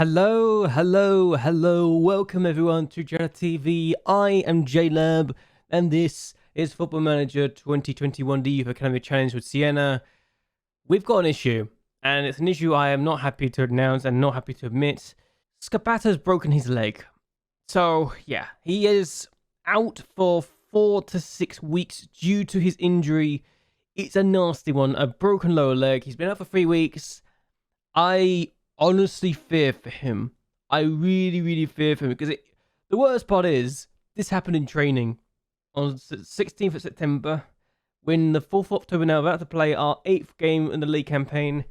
Hello. Welcome everyone to JLABTV. I am JLAB, and this is Football Manager 2021 Youth Academy Challenge with Siena. We've got an issue, and it's an issue I am not happy to announce and not happy to admit. Scapato's broken his leg. So, yeah, he is out for 4 to 6 weeks due to his injury. It's a nasty one, a broken lower leg. He's been out for 3 weeks. I honestly fear for him. I really fear for him because the worst part is this happened in training on 16th of September when the 4th of October now about to play our 8th game in the league campaign,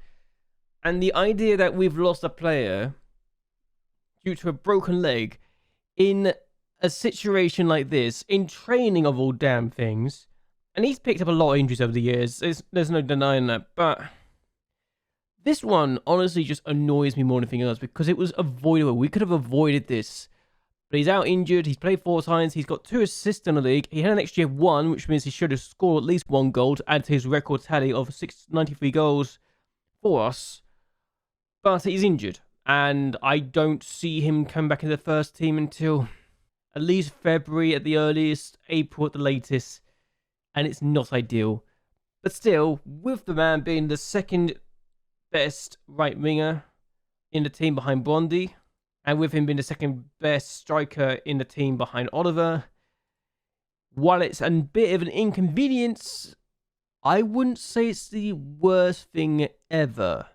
and the idea that we've lost a player due to a broken leg in a situation like this in training of all damn things, and he's picked up a lot of injuries over the years, there's no denying that, but this one honestly just annoys me more than anything else because it was avoidable. We could have avoided this. But he's out injured. He's played 4 times. He's got 2 assists in the league. He had an XG of 1, which means he should have scored at least 1 goal to add to his record tally of 693 goals for us. But he's injured. And I don't see him come back in the first team until at least February at the earliest, April at the latest. And it's not ideal. But still, with the man being the second best right winger in the team behind Bondi, and with him being the second best striker in the team behind Oliver, while it's a bit of an inconvenience, I wouldn't say it's the worst thing ever.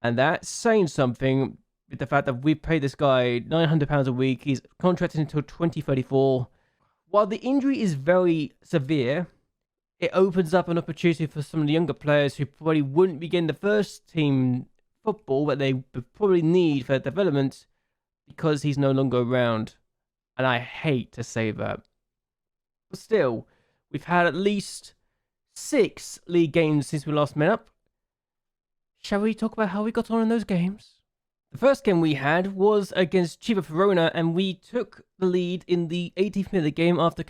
And that's saying something with the fact that we've paid this guy £900 a week. He's contracted until 2034. While the injury is very severe, it opens up an opportunity for some of the younger players who probably wouldn't be getting the first team football that they probably need for development because he's no longer around. And I hate to say that. But still, we've had at least 6 league games since we last met up. Shall we talk about how we got on in those games? The first game we had was against Chiva Verona, and we took the lead in the 18th minute of the game after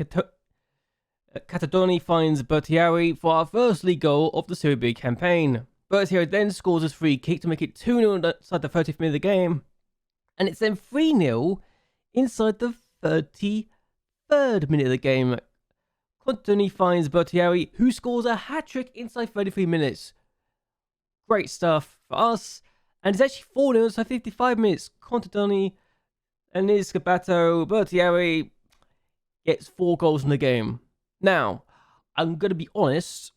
Catadoni finds Bertiari for our first league goal of the Serie B campaign. Bertiari then scores his free kick to make it 2-0 inside the 30th minute of the game, and it's then 3-0 inside the 33rd minute of the game. Catadoni finds Bertiari, who scores a hat-trick inside 33 minutes. Great stuff for us, and it's actually 4-0 inside 55 minutes. Catadoni and his Scapato, Bertiari gets 4 goals in the game. Now, I'm going to be honest,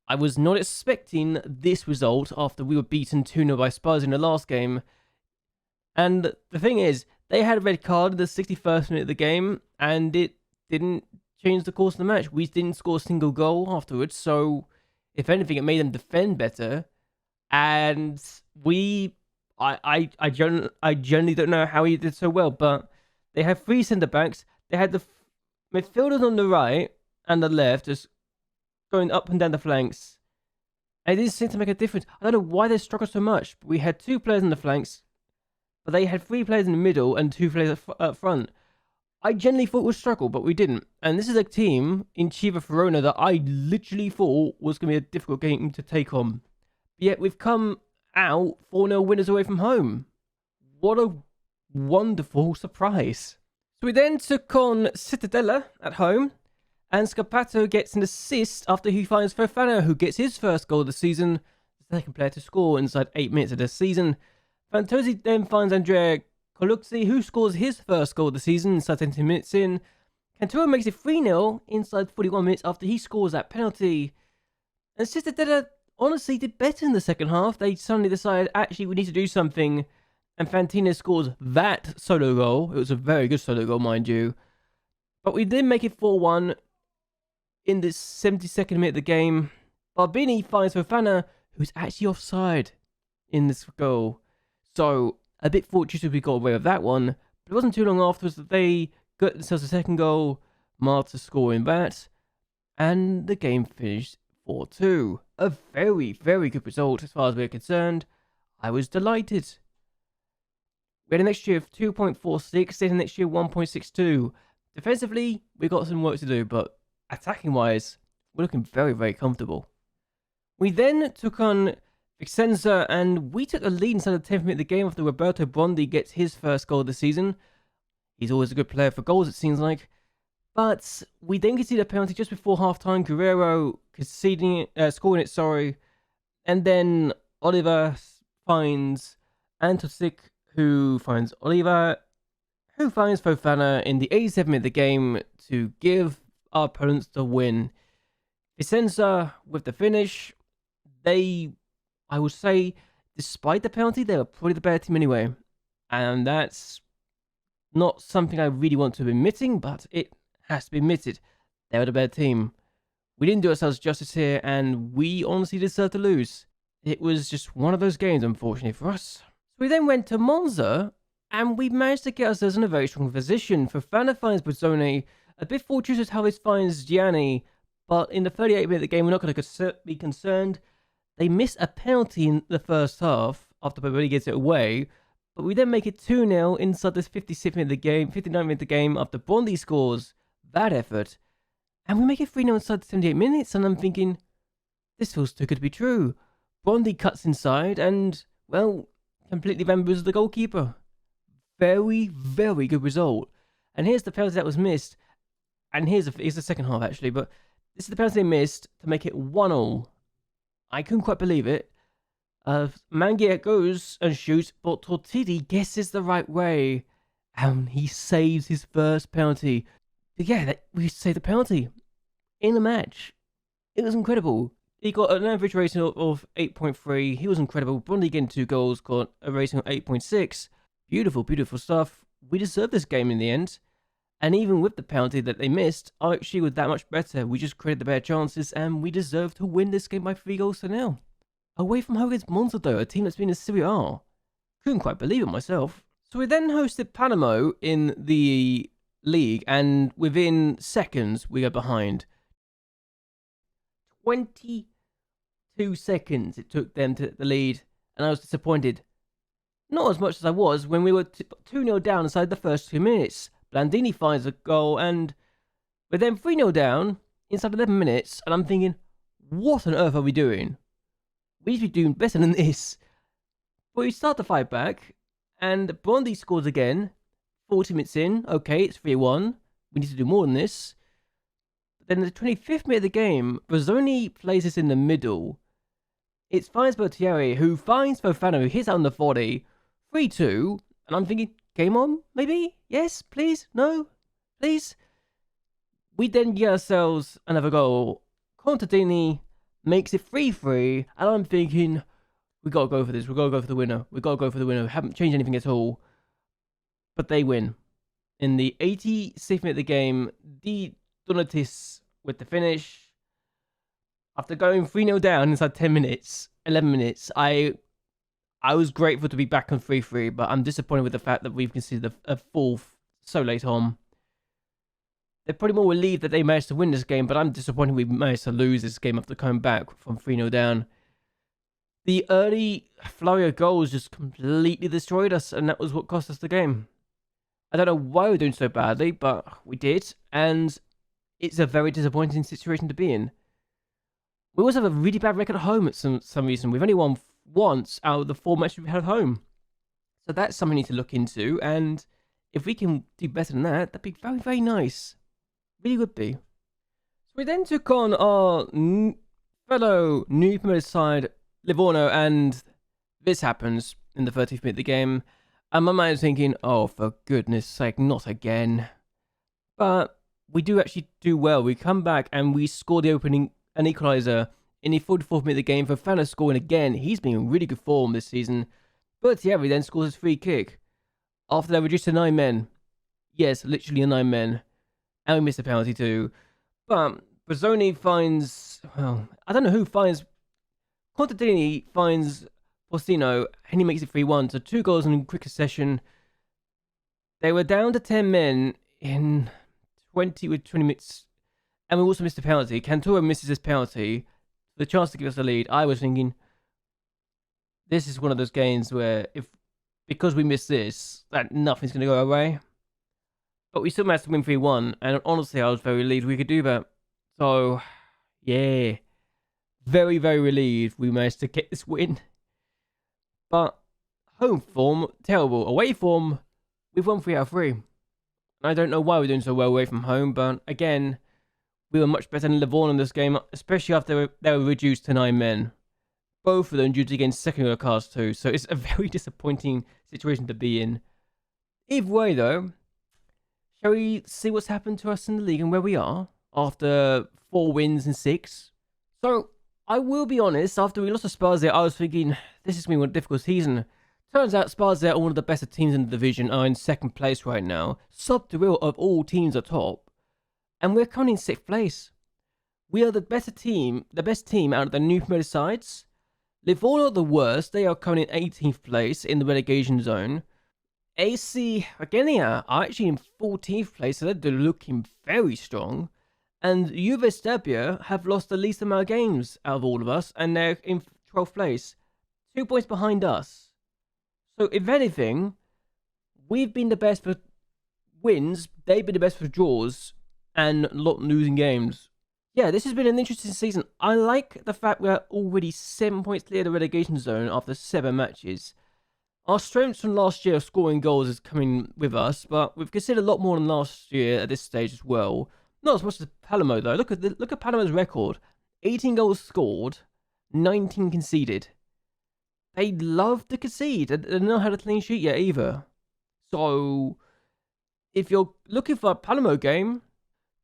I was not expecting this result after we were beaten 2-0 by Spurs in the last game. And the thing is, they had a red card in the 61st minute of the game, and it didn't change the course of the match. We didn't score a single goal afterwards, so if anything, it made them defend better. And I generally don't know how he did so well, but they had 3 centre-backs. They had the midfielders on the right and the left, just going up and down the flanks. And it didn't seem to make a difference. I don't know why they struggled so much. We had 2 players on the flanks, but they had 3 players in the middle and 2 players up front. I generally thought we'd struggle, but we didn't. And this is a team in Chiva Verona that I literally thought was going to be a difficult game to take on. But yet we've come out 4-0 winners away from home. What a wonderful surprise. So we then took on Cittadella at home, and Scapato gets an assist after he finds Fofana, who gets his first goal of the season, the second player to score inside 8 minutes of the season. Fantozzi then finds Andrea Colucci, who scores his first goal of the season inside 20 minutes in. Canturo makes it 3-0 inside 41 minutes after he scores that penalty. And Cittadella honestly did better in the second half. They suddenly decided, actually, we need to do something. And Fantino scores that solo goal. It was a very good solo goal, mind you. But we did make it 4-1 in the 72nd minute of the game. Barbini finds Fofana, who's actually offside in this goal. So, a bit fortunate we got away with that one. But it wasn't too long afterwards that they got themselves a second goal. Marta scoring that. And the game finished 4-2. A very good result as far as we're concerned. I was delighted. We had an XG of 2.46, they had an XG of 1.62. Defensively, we got some work to do, but attacking-wise, we're looking very comfortable. We then took on Vicenza, and we took the lead inside the 10th minute of the game after Roberto Bondi gets his first goal of the season. He's always a good player for goals, it seems like. But we then conceded a penalty just before halftime. Guerrero scoring it, and then Oliver finds Antosic, who finds Oliver, who finds Fofana in the 87th minute of the game to give our opponents the win. Vicenza with the finish. I would say, despite the penalty, they were probably the better team anyway. And that's not something I really want to be admitting, but it has to be admitted. They were the better team. We didn't do ourselves justice here, and we honestly deserved to lose. It was just one of those games, unfortunately for us. So we then went to Monza, and we managed to get ourselves in a very strong position. Fofana finds Bozzone, a bit fortuitous how this finds Gianni, but in the 38th minute of the game, we're not going to be concerned. They miss a penalty in the first half after Bobbini gets it away, but we then make it 2-0 inside this 56th minute of the game, 59th minute of the game after Bondi scores that effort, and we make it 3-0 inside the 78 minutes, and I'm thinking, this feels too good to be true. Bondi cuts inside and, well, completely bamboozles the goalkeeper. Very, very good result. And here's the penalty that was missed, and here's the second half actually, but this is the penalty they missed to make it 1-0. I couldn't quite believe it. Mangia goes and shoots, but Tortidi guesses the right way, and he saves his first penalty. But yeah, we saved the penalty in the match. It was incredible. He got an average rating of 8.3. He was incredible. Bondi getting 2 goals, got a rating of 8.6. Beautiful, beautiful stuff. We deserved this game in the end. And even with the penalty that they missed, our XG was that much better. We just created the better chances, and we deserved to win this game by 3-0. Away from home against Monza, though, a team that's been in Serie A. Couldn't quite believe it myself. So we then hosted Panamo in the league, and within seconds, we are behind. 22 seconds it took them to the lead, and I was disappointed. Not as much as I was when we were 2-0 down inside the first 2 minutes. Blandini finds a goal, and we're then 3-0 down inside 11 minutes, and I'm thinking, what on earth are we doing? We need to be doing better than this. But we start to fight back, and Bondi scores again. 40 minutes in, okay, it's 3-1. We need to do more than this. But then the 25th minute of the game, Bozzone plays this in the middle. It finds Bertieri, who finds Fofana, who hits out on the 40. 3-2, and I'm thinking, game on, maybe? Yes, please? No? Please? We then get ourselves another goal. Contadini makes it 3-3, and I'm thinking, we gotta go for this, we gotta go for the winner, we haven't changed anything at all. But they win. In the 86th minute of the game, Di Donatis with the finish. After going 3-0 down inside 11 minutes, I was grateful to be back on 3-3, but I'm disappointed with the fact that we've conceded a fourth so late on. They're probably more relieved that they managed to win this game, but I'm disappointed we managed to lose this game after coming back from 3-0 down. The early flurry of goals just completely destroyed us, and that was what cost us the game. I don't know why we're doing so badly, but we did, and it's a very disappointing situation to be in. We also have a really bad record at home at some reason. We've only won once out of the 4 matches we've had at home. So that's something we need to look into, and if we can do better than that, that'd be very, very nice. Really would be. So we then took on our fellow new promoted side, Livorno, and this happens in the 30th minute of the game. And my mind is thinking, oh, for goodness sake, not again. But we do actually do well. We come back and we score the opening, an equaliser in the 44th minute of the game. Fofana scoring again. He's been in really good form this season. Bertieri then scores his free kick. After they're reduced to 9 men. Yes, literally 9 men. And we missed a penalty too. But Bozzone finds, well, I don't know who finds, Contadini finds Porcino, and he makes it 3-1. So 2 goals in quick succession. They were down to 10 men in 20 minutes. And we also missed a penalty. Cantoro misses his penalty. The chance to give us the lead. I was thinking, this is one of those games where because we missed this, that nothing's going to go our way. But we still managed to win 3-1. And honestly, I was very relieved we could do that. So, yeah. Very, very relieved we managed to get this win. But home form, terrible. Away form, we've won 3 out of 3. I don't know why we're doing so well away from home, but again, we were much better than Livorno in this game, especially after they were reduced to 9 men. Both of them due to against second cards too, so it's a very disappointing situation to be in. Either way though, shall we see what's happened to us in the league and where we are after 4 wins and 6? So, I will be honest, after we lost to Spezia, I was thinking, this is going to be a difficult season. Turns out Spezia are one of the better teams in the division, are in 2nd place right now, sub-to-real of all teams atop, and we're currently in 6th place. We are the best team out of the new promoted sides. Livorno are the worst, they are currently in 18th place in the relegation zone. AC Agenia are actually in 14th place, so they're looking very strong. And Juve Stabia have lost the least amount of games out of all of us, and they're in 12th place. 2 points behind us. So, if anything, we've been the best for wins, they've been the best for draws, and not losing games. Yeah, this has been an interesting season. I like the fact we're already 7 points clear of the relegation zone after 7 matches. Our strengths from last year of scoring goals is coming with us, but we've considered a lot more than last year at this stage as well. Not as much as Palermo though. Look at Palermo's record: 18 goals scored, 19 conceded. They love to concede. They don't know how to clean sheet yet either. So, if you're looking for a Palermo game,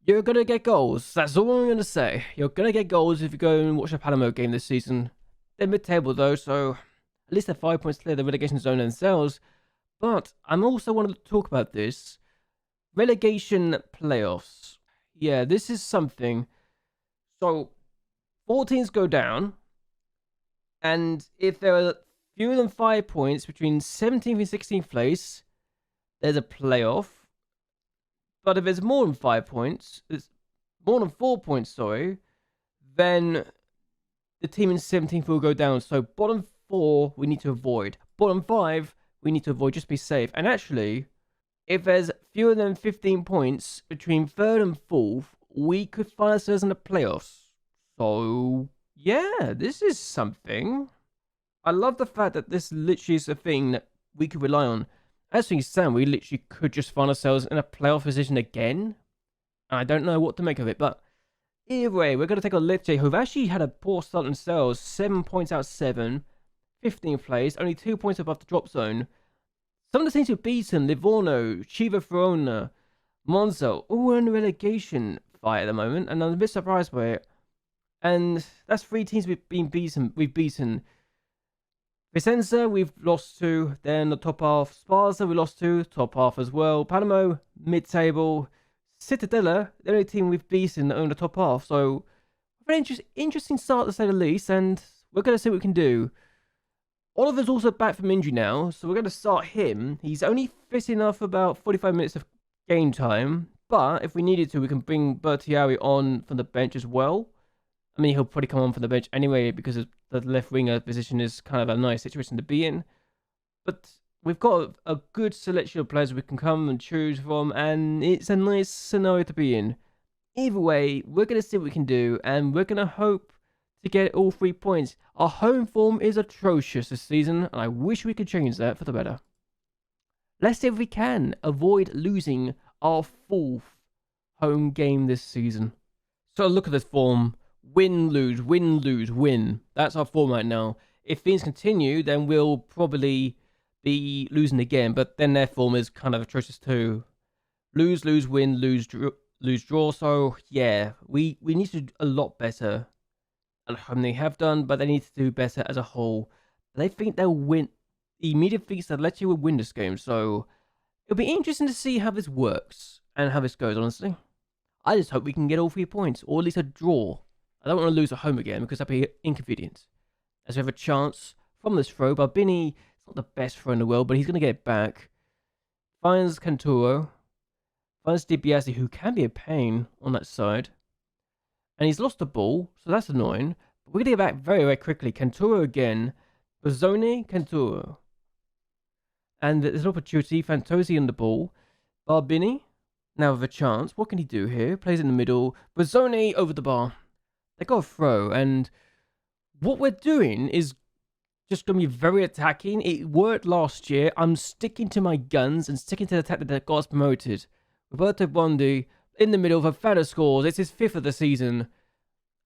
you're gonna get goals. That's all I'm gonna say. You're gonna get goals if you go and watch a Palermo game this season. They're mid-table though, so at least they're 5 points clear of the relegation zone themselves. But I'm also wanting to talk about this relegation playoffs. Yeah, this is something. So, 4 teams go down, and if there are fewer than 5 points between 17th and 16th place, there's a playoff. But if there's more than 5 points, it's more than 4 points, sorry, then the team in 17th will go down. So, bottom 4, we need to avoid. Bottom 5, we need to avoid, just be safe. And actually, if there's fewer than 15 points between 3rd and 4th, we could find ourselves in the playoffs. So, yeah, this is something. I love the fact that this literally is a thing that we could rely on. As things stand, we literally could just find ourselves in a playoff position again. I don't know what to make of it, but either way, we're going to take on Lecce, who've actually had a poor start themselves. 7 points out of 7, 15th place, only 2 points above the drop zone. Some of the teams we've beaten, Livorno, Chiva Verona, Monza, all in relegation fight at the moment, and I'm a bit surprised by it. And that's 3 teams we've beaten. Vicenza, we've lost to. Then the top half. Sparta, we lost to. Top half as well. Palermo, mid-table. Cittadella, the only team we've beaten that own the top half. So, very interesting start to say the least, and we're going to see what we can do. Oliver's also back from injury now, so we're going to start him. He's only fit enough for about 45 minutes of game time, but if we needed to, we can bring Bertiari on from the bench as well. I mean, he'll probably come on from the bench anyway because the left winger position is kind of a nice situation to be in. But we've got a good selection of players we can come and choose from, and it's a nice scenario to be in. Either way, we're going to see what we can do, and we're going to hope to get all 3 points. Our home form is atrocious this season, and I wish we could change that for the better. Let's see if we can avoid losing our 4th home game this season. So look at this form. Win, lose, win, lose, win. That's our form right now. If things continue, then we'll probably be losing again, but then their form is kind of atrocious too. Lose, lose, win, lose, draw. So yeah, we need to do a lot better at home. They have done, but they need to do better as a whole. They think they'll win. The media thinks that Lecce will win this game, so it'll be interesting to see how this works and how this goes, honestly. I just hope we can get all 3 points, or at least a draw. I don't want to lose at home again because that'd be inconvenient. As we have a chance from this throw, Barbini, it's not the best throw in the world, but he's going to get it back. Finds Canturo. Finds DiBiase, who can be a pain on that side. And he's lost the ball, so that's annoying. But we're going to get back very, very quickly. Canturo again. Bozzoni, Canturo. And there's an opportunity. Fantozzi on the ball. Barbini, now with a chance. What can he do here? Plays in the middle. Bozzoni over the bar. They got a throw, and what we're doing is just going to be very attacking. It worked last year. I'm sticking to my guns and sticking to the attack that got us promoted. Roberto Bondi in the middle for Fanta scores. It's his 5th of the season.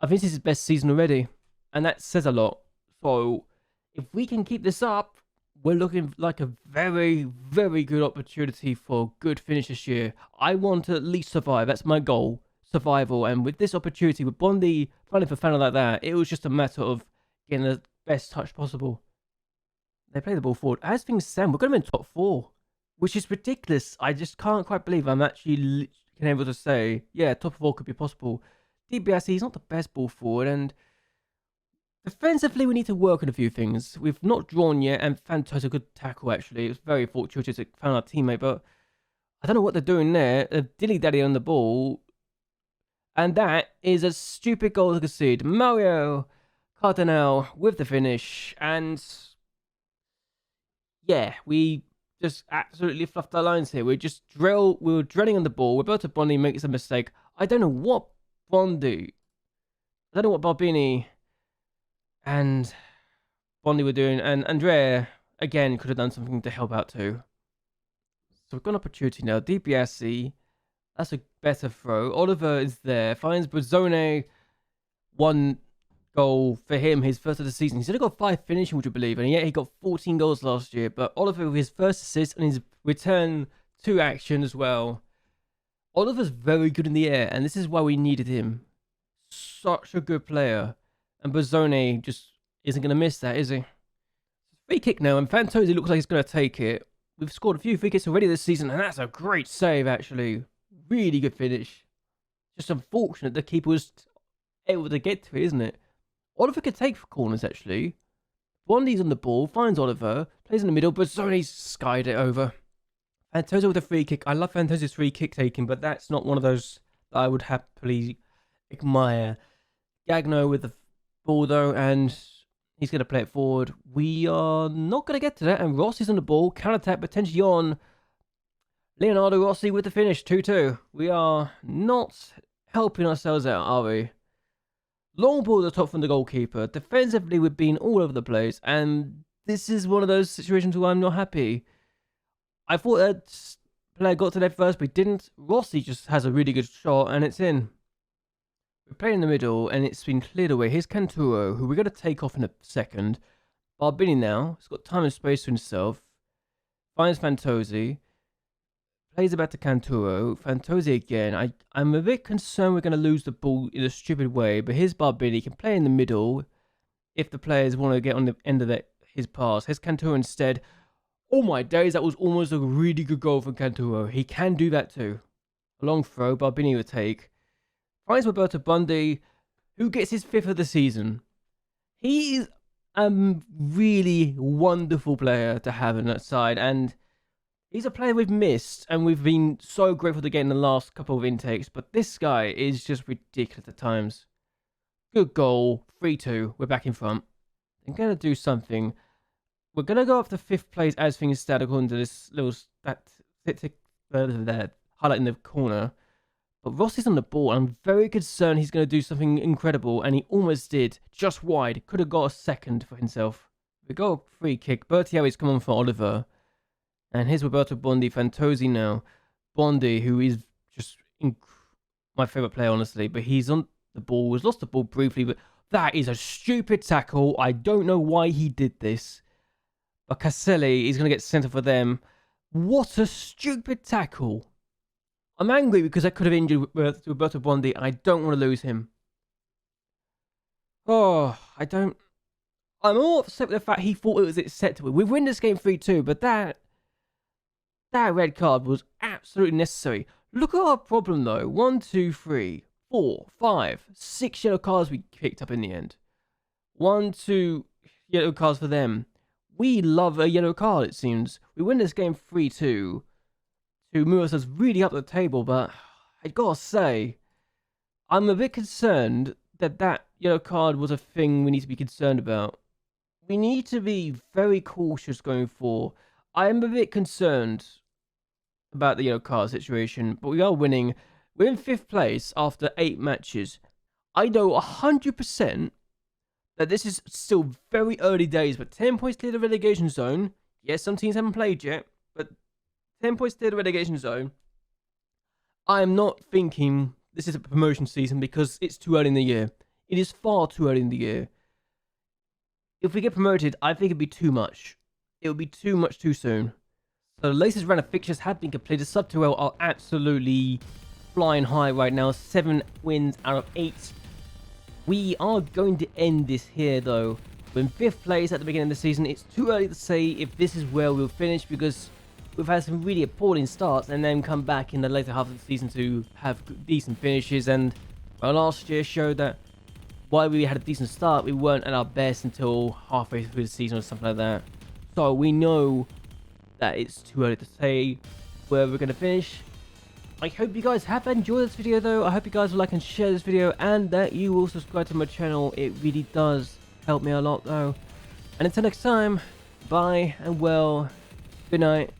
I think this is his best season already. And that says a lot. So, if we can keep this up, we're looking like a very, very good opportunity for a good finish this year. I want to at least survive. That's my goal. Survival. And with this opportunity, with Bondi running for Fanta like that, it was just a matter of getting the best touch possible. They play the ball forward. As things stand, we're going to be in top 4, which is ridiculous. I just can't quite believe I'm actually able to say, yeah, top 4 could be possible. DBSE is not the best ball forward, and defensively we need to work on a few things. We've not drawn yet, and Fanto's a good tackle, actually. It was very fortuitous it found our teammate, but I don't know what they're doing there. Dilly-dally on the ball, and that is a stupid goal to concede. Mario Cardinal with the finish, and yeah, we just absolutely fluffed our lines here. We were drilling on the ball. Roberto Bondi makes a mistake. I don't know what Bondi, I don't know what Barbini and Bondi were doing, and Andrea again could have done something to help out too. So we've got an opportunity now. DiBiase, that's a better throw. Oliver is there, finds Brazzone. 1 goal for him, his first of the season. He's only got 5 finishing, would you believe? And yet he got 14 goals last year. But Oliver with his first assist and his return to action as well. Oliver's very good in the air, and this is why we needed him. Such a good player. And Brazzone just isn't going to miss that, is he? Free kick now, and Fantozzi looks like he's going to take it. We've scored a few free kicks already this season, and that's a great save, actually. Really good finish. Just unfortunate the keeper was able to get to it, isn't it? Oliver could take for corners, actually. Bondi's on the ball, finds Oliver, plays in the middle, but Brazzoni's skied it over. Fantozzi with a free kick. I love Fantozzi's free kick taking, but that's not one of those that I would happily admire. Gagno with the ball, though, and he's going to play it forward. We are not going to get to that, and Rossi's on the ball. Counter-attack potentially on. Leonardo Rossi with the finish, 2-2. We are not helping ourselves out, are we? Long ball at the top from the goalkeeper. Defensively, we've been all over the place, and this is one of those situations where I'm not happy. I thought that player got to there first, but he didn't. Rossi just has a really good shot, and it's in. We're playing in the middle, and it's been cleared away. Here's Canturo, who we're going to take off in a second. Barbini now. He's got time and space to himself. Finds Fantozzi. Plays it back to Canturo. Fantozzi again. I'm a bit concerned we're going to lose the ball in a stupid way, but here's Barbini. He can play in the middle if the players want to get on the end of his pass. Here's Canturo instead. Oh my days, that was almost a really good goal from Canturo. He can do that too. A long throw, Barbini will take. Finds Roberto Bondi, who gets his 5th of the season. He is a really wonderful player to have on that side, and he's a player we've missed, and we've been so grateful to get in the last couple of intakes, but this guy is just ridiculous at times. Good goal, 3-2, we're back in front. I'm going to do something. We're going to go up to 5th place as things stand according to this little statistic highlight in the corner. But Rossi's on the ball, and I'm very concerned he's going to do something incredible, and he almost did, just wide. Could have got a second for himself. We got a free kick. Bertielli's come on for Oliver. And here's Roberto Bondi, Fantozzi now. Bondi, who is just my favourite player, honestly. But he's on the ball. He's lost the ball briefly, but that is a stupid tackle. I don't know why he did this. But Caselli is going to get sent off for them. What a stupid tackle. I'm angry because I could have injured Roberto Bondi. I don't want to lose him. Oh, I'm all upset with the fact he thought it was acceptable. We win this game 3-2, but that red card was absolutely necessary. Look at our problem, though. 1, 2, 3, 4, 5, 6 yellow cards we picked up in the end. 1, 2 yellow cards for them. We love a yellow card, it seems. We win this game 3-2. To move us really up the table, but I gotta say, I'm a bit concerned that yellow card was a thing we need to be concerned about. We need to be very cautious going forward. I am a bit concerned about the yellow card situation, but we are winning. We're in 5th place after 8 matches. I know 100% that this is still very early days, but 10 points clear the relegation zone. Yes, some teams haven't played yet, but 10 points clear the relegation zone. I am not thinking this is a promotion season because it's too early in the year. It is far too early in the year. If we get promoted, I think it'd be too much. It would be too much too soon. So the latest round of fixtures have been completed. Sub 2L are absolutely flying high right now. 7 wins out of 8. We are going to end this here though. We're in 5th place at the beginning of the season. It's too early to say if this is where we'll finish because we've had some really appalling starts and then come back in the later half of the season to have decent finishes. And well, last year showed that while we had a decent start, we weren't at our best until halfway through the season or something like that. So we know that it's too early to say where we're going to finish. I hope you guys have enjoyed this video though. I hope you guys will like and share this video and that you will subscribe to my channel. It really does help me a lot though. And until next time, bye and well, good night.